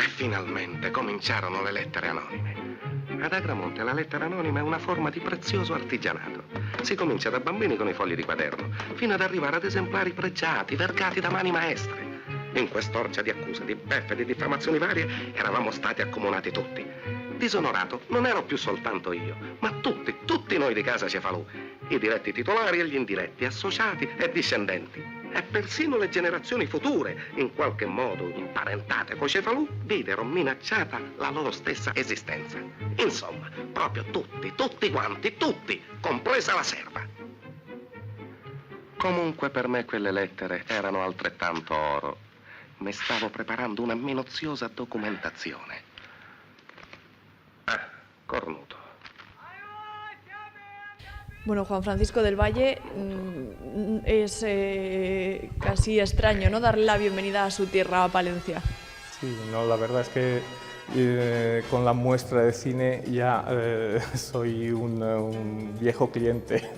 finalmente cominciarono le lettere anonime. Ad Agramonte la lettera anonima è una forma di prezioso artigianato. Si comincia da bambini con i fogli di quaderno, fino ad arrivare ad esemplari pregiati, vergati da mani maestre. In quest'orgia di accuse, di beffe, di diffamazioni varie, eravamo stati accomunati tutti. Disonorato non ero più soltanto io, ma tutti noi di casa Cefalù, i diretti titolari e gli indiretti, associati e discendenti. E persino le generazioni future, in qualche modo imparentate coi Cefalù, videro minacciata la loro stessa esistenza. Insomma, proprio tutti quanti, tutti, compresa la serva. Comunque per me quelle lettere erano altrettanto oro. Mi stavo preparando una minuziosa documentazione. Cornuto. Bueno, Juan Francisco del Valle, es casi extraño, ¿no?, darle la bienvenida a su tierra, a Palencia. Sí, no, la verdad es que con la muestra de cine ya soy un viejo cliente,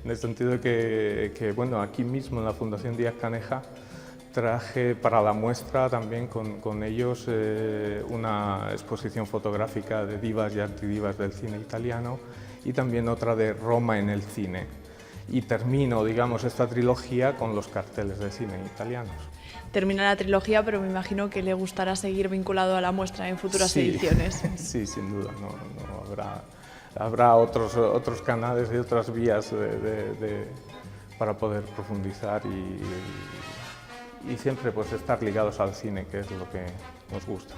en el sentido de que, bueno, aquí mismo en la Fundación Díaz Caneja traje para la muestra también con ellos una exposición fotográfica de divas y artidivas del cine italiano y también otra de Roma en el cine. Y termino, digamos, esta trilogía con los carteles de cine italianos. Termina la trilogía, pero me imagino que le gustará seguir vinculado a la muestra en futuras ediciones. Sí, sin duda, habrá otros canales y otras vías para poder profundizar y siempre pues estar ligados al cine, que es lo que nos gusta.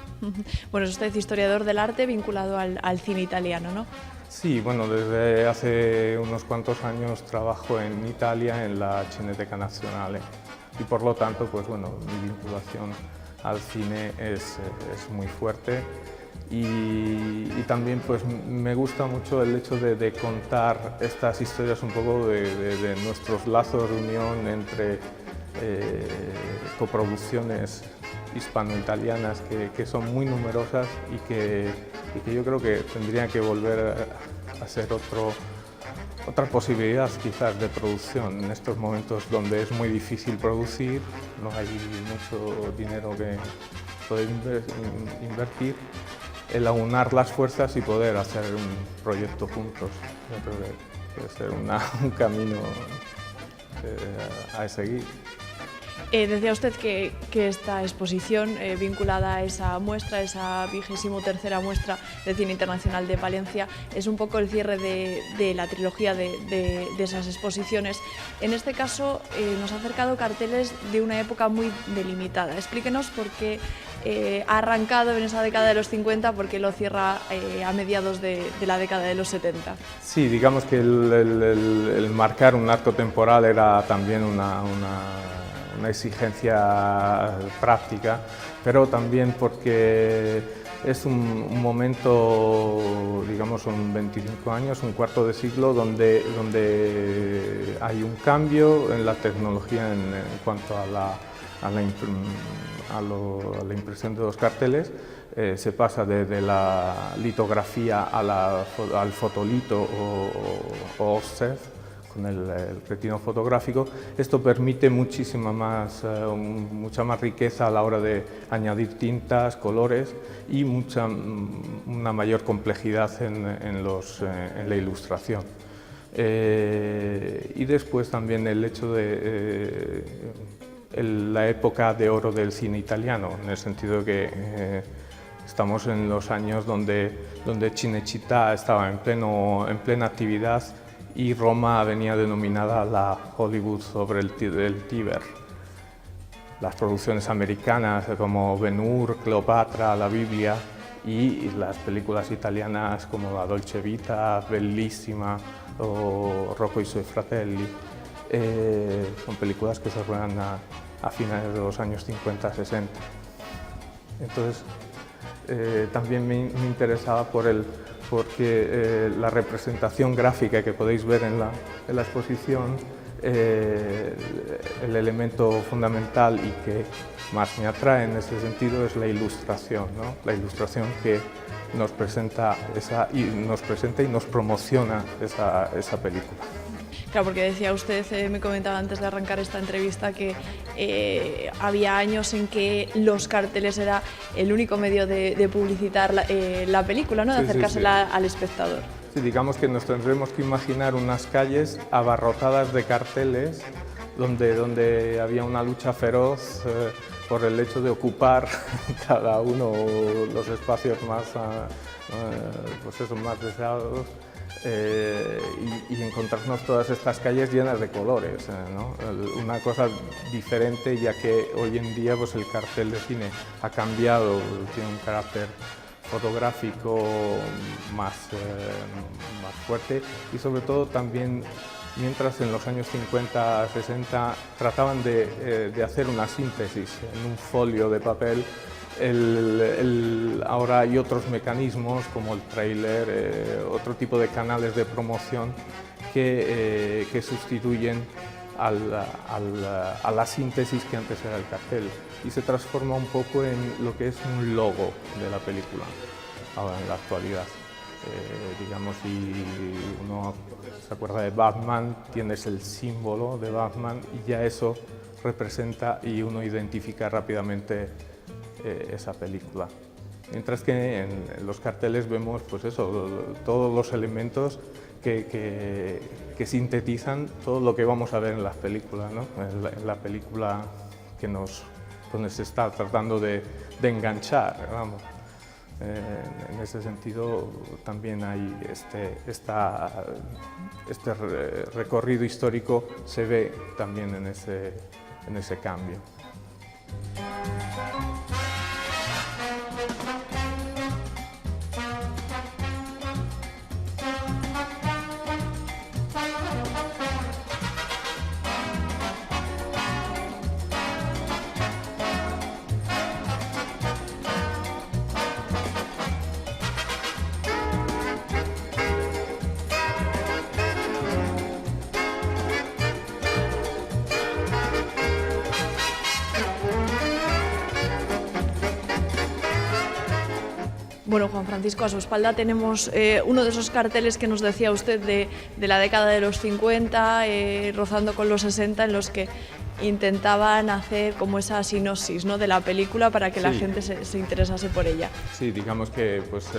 Bueno, es usted historiador del arte vinculado al cine italiano, ¿no? Sí, bueno, desde hace unos cuantos años trabajo en Italia en la Cineteca Nazionale y por lo tanto, pues bueno, mi vinculación al cine es muy fuerte y también pues me gusta mucho el hecho de contar estas historias un poco de nuestros lazos de unión entre coproducciones hispano-italianas que son muy numerosas y que yo creo que tendrían que volver a ser otra posibilidad quizás de producción en estos momentos donde es muy difícil producir, no hay mucho dinero que poder invertir, el aunar las fuerzas y poder hacer un proyecto juntos. Yo creo que puede ser un camino a seguir. Decía usted que esta exposición vinculada a esa muestra, esa 23ª muestra de cine internacional de Palencia, es un poco el cierre de la trilogía de esas exposiciones. En este caso nos ha acercado carteles de una época muy delimitada. Explíquenos por qué ha arrancado en esa década de los 50, por qué lo cierra a mediados de la década de los 70. Sí, digamos que el marcar un arco temporal era también una exigencia práctica, pero también porque es un momento, digamos, son 25 años, un cuarto de siglo, donde hay un cambio en la tecnología en cuanto a la impresión de los carteles. Se pasa de la litografía al fotolito o offset, con el retino fotográfico. Esto permite mucha más riqueza a la hora de añadir tintas, colores y una mayor complejidad en la ilustración. Y después también el hecho de la época de oro del cine italiano, en el sentido que estamos en los años donde Cinecittà estaba en plena actividad y Roma venía denominada la Hollywood sobre el Tíber. Las producciones americanas como Ben-Hur, Cleopatra, La Biblia y las películas italianas como La Dolce Vita, Bellissima o Rocco e i suoi fratelli son películas que se ruedan a finales de los años 50-60. Entonces también me interesaba porque la representación gráfica que podéis ver en la exposición, el elemento fundamental y que más me atrae en ese sentido es la ilustración, ¿no? La ilustración que nos presenta y nos promociona esa película. Claro, porque decía usted, me comentaba antes de arrancar esta entrevista, que había años en que los carteles era el único medio de publicitar la película, ¿no? De acercársela al espectador. Sí, digamos que nos tendremos que imaginar unas calles abarrotadas de carteles donde había una lucha feroz por el hecho de ocupar cada uno los espacios más, pues eso, más deseados. Y encontrarnos todas estas calles llenas de colores, ¿no? Una cosa diferente, ya que hoy en día pues, el cartel de cine ha cambiado, tiene un carácter fotográfico más fuerte y sobre todo también, mientras en los años 50, 60 trataban de hacer una síntesis en un folio de papel, ahora hay otros mecanismos como el tráiler, otro tipo de canales de promoción que sustituyen a la síntesis que antes era el cartel y se transforma un poco en lo que es un logo de la película ahora en la actualidad. Digamos, si uno se acuerda de Batman, tienes el símbolo de Batman y ya eso representa y uno identifica rápidamente esa película. Mientras que en los carteles vemos pues eso, todos los elementos que sintetizan todo lo que vamos a ver en las películas, ¿no? En la película donde se está tratando de enganchar, vamos. En ese sentido también hay este recorrido histórico se ve también en ese cambio. Bueno, Juan Francisco, a su espalda tenemos uno de esos carteles que nos decía usted de la década de los 50, rozando con los 60, en los que intentaban hacer como esa sinopsis, ¿no?, de la película para que la gente se interesase por ella. Sí, digamos que pues,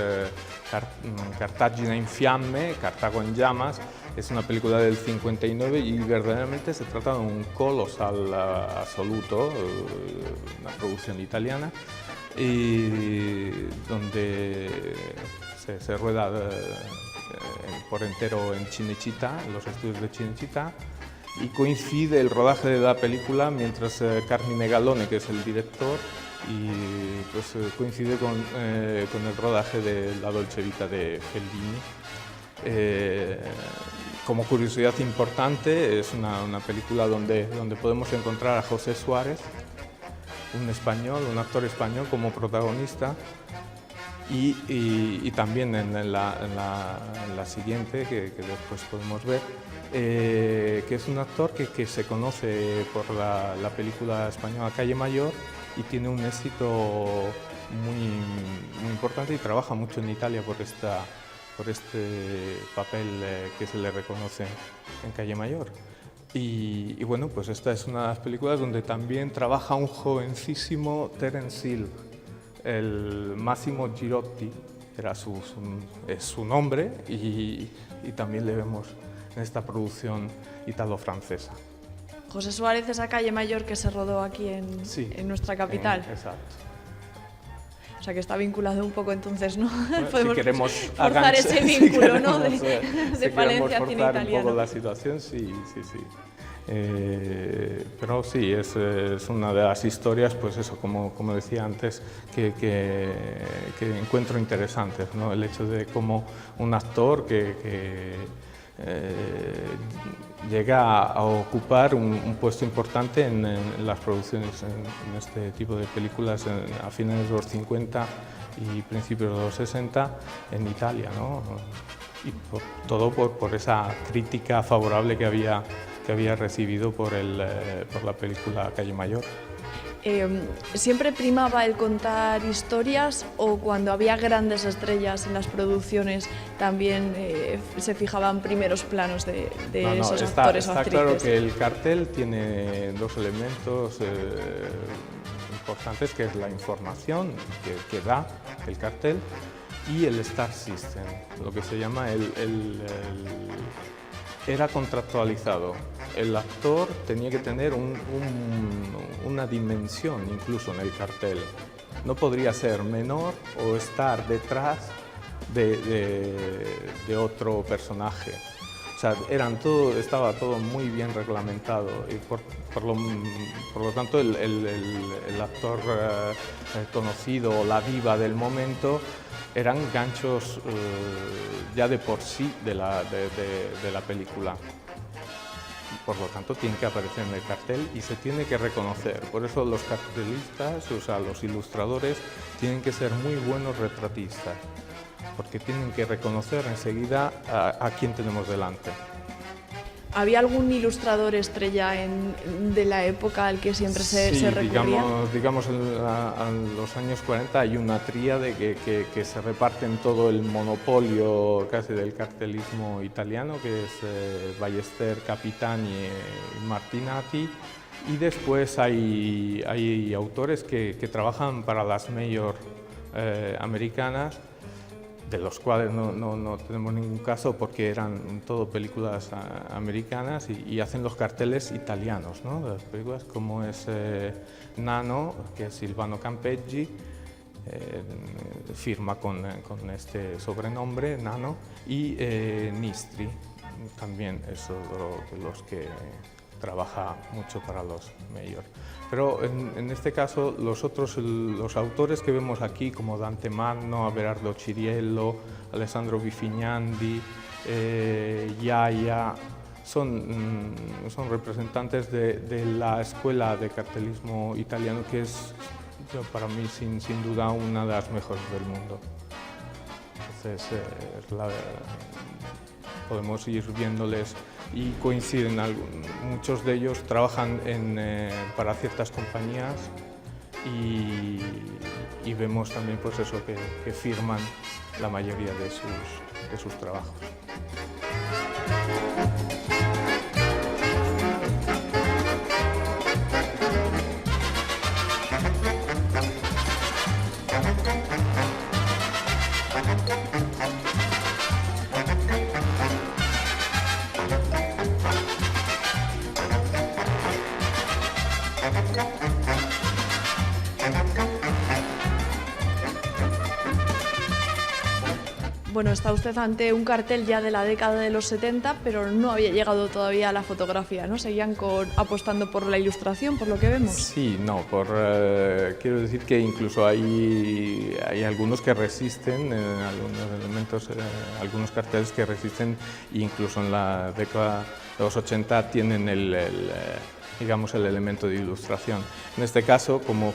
Cartagena in fiamme, Cartago en llamas, es una película del 59 y verdaderamente se trata de un colosal absoluto, una producción italiana, y donde se rueda por entero en Cinecittà, en los estudios de Cinecittà, y coincide el rodaje de la película mientras Carmine Gallone, que es el director, y pues coincide con el rodaje de La Dolce Vita de Fellini. Como curiosidad importante, es una película donde podemos encontrar a José Suárez, un español, un actor español como protagonista, y también en la siguiente, que después podemos ver, que es un actor que se conoce por la película española Calle Mayor y tiene un éxito muy importante y trabaja mucho en Italia por este papel que se le reconoce en Calle Mayor. Y bueno, pues esta es una de las películas donde también trabaja un jovencísimo Terence Hill, el Massimo Girotti, es su nombre, y también le vemos en esta producción italo-francesa. José Suárez, esa Calle Mayor que se rodó aquí en nuestra capital. Exacto. O sea que está vinculado un poco entonces, ¿no? Bueno, podemos si queremos forzar ese vínculo, si ¿no? queremos, de Palencia cine italiano. Un poco la situación, sí. Pero sí, es una de las historias, pues eso, como decía antes, que encuentro interesantes, ¿no? El hecho de cómo un actor que llega a ocupar un puesto importante en las producciones, en este tipo de películas a finales de los 50 y principios de los 60 en Italia, ¿no? Y todo por esa crítica favorable que había recibido por la película Calle Mayor. ¿Siempre primaba el contar historias o cuando había grandes estrellas en las producciones también se fijaban primeros planos de esos actores o está actrices? Claro que el cartel tiene dos elementos importantes, que es la información que da el cartel y el Star System, lo que se llama era contractualizado. El actor tenía que tener una dimensión incluso en el cartel. No podría ser menor o estar detrás de otro personaje. O sea, estaba todo muy bien reglamentado y por lo tanto el actor conocido o la diva del momento eran ganchos ya de por sí de la película. Por lo tanto, tienen que aparecer en el cartel y se tiene que reconocer. Por eso los cartelistas, o sea, los ilustradores, tienen que ser muy buenos retratistas, porque tienen que reconocer enseguida a quién tenemos delante. ¿Había algún ilustrador estrella de la época al que siempre se recurría? Digamos en los años 40 hay una tríade que se reparten todo el monopolio casi del cartelismo italiano, que es Ballester, Capitani y Martinati, y después hay autores que trabajan para las major americanas, de los cuales no tenemos ningún caso porque eran todo películas americanas y hacen los carteles italianos, ¿no? De las películas, como es Nano, que es Silvano Campeggi, firma con este sobrenombre, Nano, y Nistri, también es otro de los que trabaja mucho para los major. Pero en este caso los autores que vemos aquí, como Dante Manno, Abelardo Ciriello, Alessandro Bifignandi, Yaya, son representantes de la escuela de cartelismo italiano, que es para mí sin duda una de las mejores del mundo. Entonces podemos ir viéndoles y coinciden, muchos de ellos trabajan para ciertas compañías y vemos también pues eso, que firman la mayoría de sus trabajos. Bueno, está usted ante un cartel ya de la década de los 70, pero no había llegado todavía a la fotografía, ¿no? Seguían apostando por la ilustración, por lo que vemos. Sí, no, quiero decir que incluso hay algunos que resisten, algunos elementos, algunos carteles que resisten, incluso en la década de los 80 tienen digamos, el elemento de ilustración. En este caso, como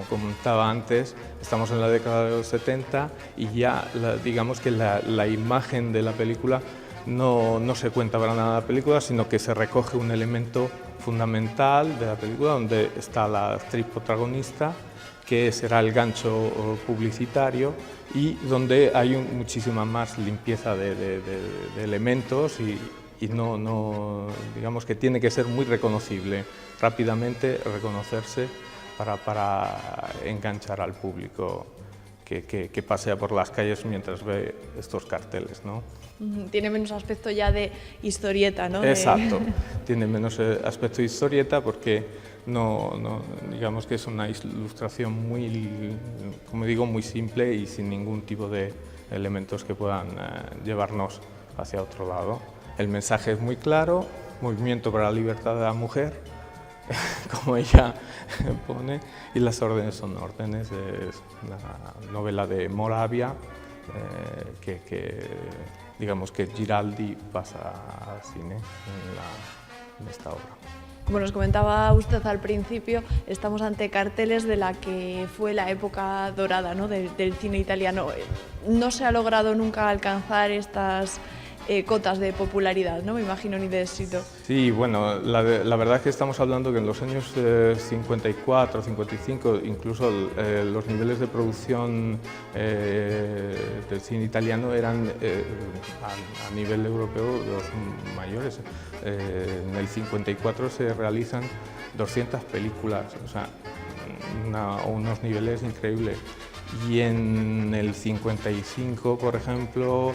comentaba antes, estamos en la década de los 70 y ya digamos que la imagen de la película no se cuenta para nada la película, sino que se recoge un elemento fundamental de la película, donde está la actriz protagonista, que será el gancho publicitario, y donde hay muchísima más limpieza de elementos y digamos que tiene que ser muy reconocible, rápidamente reconocerse para enganchar al público que pasea por las calles mientras ve estos carteles, ¿no? Tiene menos aspecto ya de historieta, ¿no? Exacto, tiene menos aspecto de historieta porque digamos que es una ilustración muy, como digo, muy simple y sin ningún tipo de elementos que puedan llevarnos hacia otro lado. El mensaje es muy claro: movimiento para la libertad de la mujer, como ella pone, y las órdenes son órdenes. Es una novela de Moravia que digamos que Giraldi pasa al cine en esta obra. Como nos comentaba usted al principio, estamos ante carteles de la que fue la época dorada, ¿no? del cine italiano. No se ha logrado nunca alcanzar cotas de popularidad, ¿no? Me imagino, ni de éxito. Sí, bueno, la verdad es que estamos hablando que en los años 54, 55, incluso los niveles de producción del cine italiano eran a nivel europeo los mayores. En el 54 se realizan 200 películas, o sea, unos niveles increíbles. Y en el 55, por ejemplo,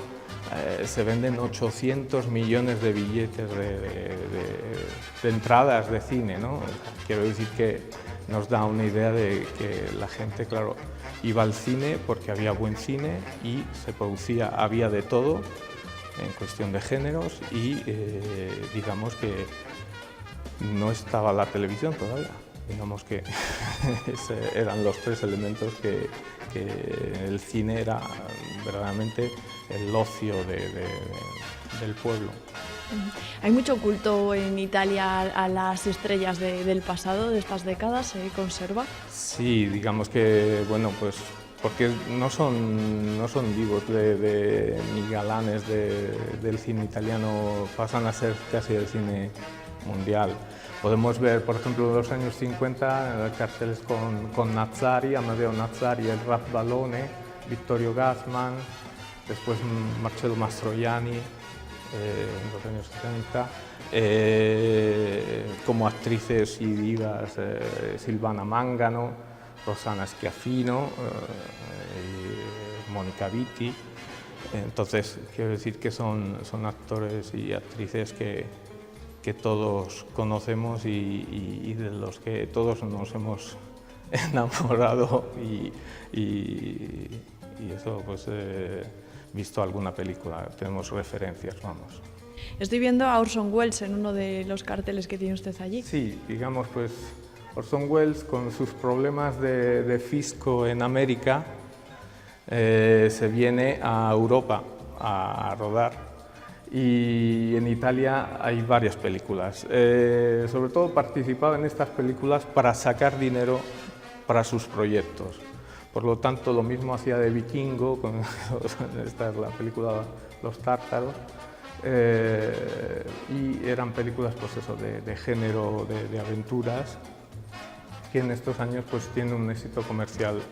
se venden 800 millones de billetes de entradas de cine, ¿no? Quiero decir que nos da una idea de que la gente, claro, iba al cine porque había buen cine y se producía, había de todo en cuestión de géneros y digamos que no estaba la televisión todavía. Digamos que eran los tres elementos que el cine era verdaderamente el ocio del pueblo. ¿Hay mucho culto en Italia a las estrellas del pasado, de estas décadas? ¿Se conserva? Sí, digamos que, bueno, pues porque no son divos ni galanes del cine italiano, pasan a ser casi del cine mundial. Podemos ver, por ejemplo, en los años 50 carteles con Nazzari, Amedeo Nazzari, el Rap Ballone, Vittorio Gassman, después Marcello Mastroianni en los años 70, como actrices y divas Silvana Mangano, Rossana Schiaffino, Monica Vitti. Entonces, quiero decir que son actores y actrices que todos conocemos y de los que todos nos hemos enamorado y eso, pues, visto alguna película, tenemos referencias, vamos. Estoy viendo a Orson Welles en uno de los carteles que tiene usted allí. Sí, digamos, pues, Orson Welles, con sus problemas de fisco en América, se viene a Europa a rodar. Y en Italia hay varias películas. Sobre todo participaba en estas películas para sacar dinero para sus proyectos. Por lo tanto, lo mismo hacía de Vikingo, esta es la película Los Tártaros, y eran películas, pues eso, de género, de aventuras, que en estos años pues tienen un éxito comercial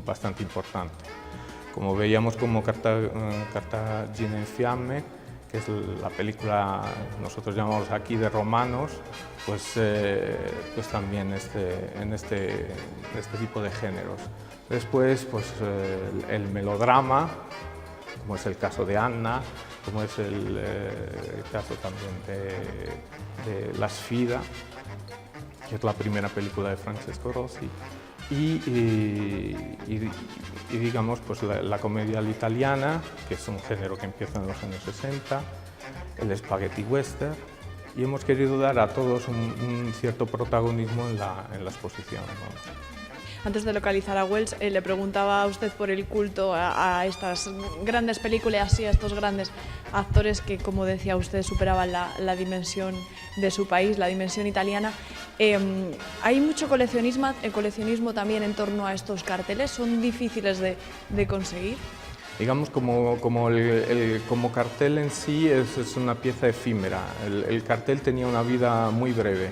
bastante importante. Como veíamos, como Cartagena en Fiamme, que es la película, nosotros llamamos aquí de romanos, pues también en este tipo de géneros. Después, pues el melodrama, como es el caso de Anna, como es el caso también de La Sfida, que es la primera película de Francesco Rossi, y digamos, pues la comedia all'italiana, que es un género que empieza en los años 60, el spaghetti western, y hemos querido dar a todos un cierto protagonismo en la exposición, ¿no? Antes de localizar a Welles, le preguntaba a usted por el culto a estas grandes películas y a estos grandes actores que, como decía usted, superaban la dimensión de su país, la dimensión italiana. ¿Hay mucho coleccionismo también en torno a estos carteles? ¿Son difíciles de conseguir? Digamos, como cartel en sí es una pieza efímera. El cartel tenía una vida muy breve.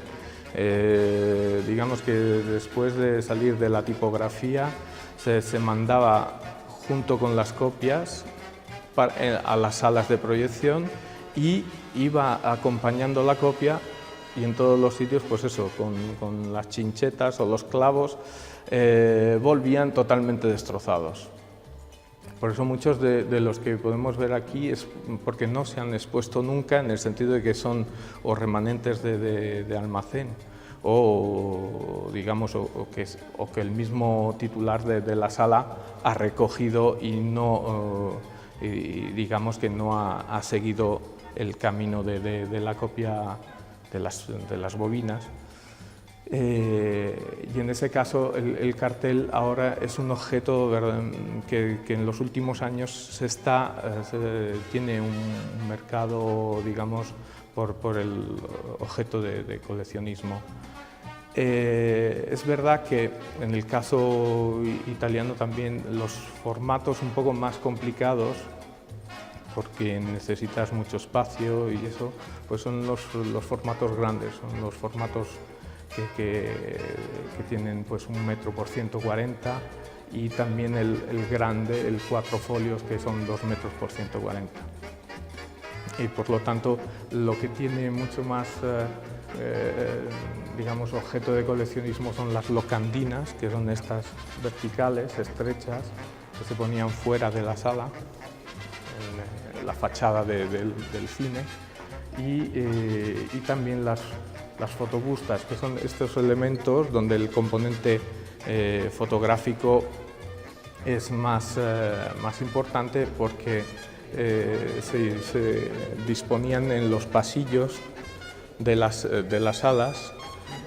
Digamos que después de salir de la tipografía se mandaba junto con las copias a las salas de proyección y iba acompañando la copia, y en todos los sitios, pues eso, con las chinchetas o los clavos, volvían totalmente destrozados. Por eso muchos de los que podemos ver aquí es porque no se han expuesto nunca, en el sentido de que son o remanentes de almacén o digamos o que el mismo titular de la sala ha recogido y no digamos que no ha seguido el camino de la copia de las bobinas. Y en ese caso el cartel ahora es un objeto, ¿verdad?, que en los últimos años tiene un mercado, digamos, por el objeto de coleccionismo. Es verdad que en el caso italiano también los formatos un poco más complicados porque necesitas mucho espacio y eso, pues son los formatos grandes, son los formatos que tienen pues 1 metro por 140 y también el grande, el 4 folios, que son 2 metros por 140. Y por lo tanto, lo que tiene mucho más, digamos, objeto de coleccionismo son las locandinas, que son estas verticales, estrechas, que se ponían fuera de la sala, en la fachada del cine, y también las fotobustas, que son estos elementos donde el componente fotográfico es más importante, porque se disponían en los pasillos de las salas.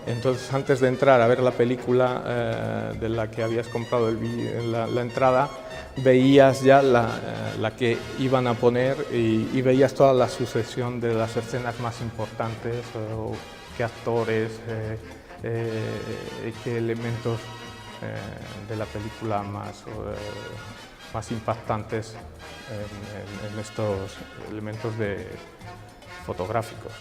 Entonces, antes de entrar a ver la película de la que habías comprado la entrada, veías ya la que iban a poner y veías toda la sucesión de las escenas más importantes, qué actores, qué elementos de la película más impactantes en estos elementos fotográficos.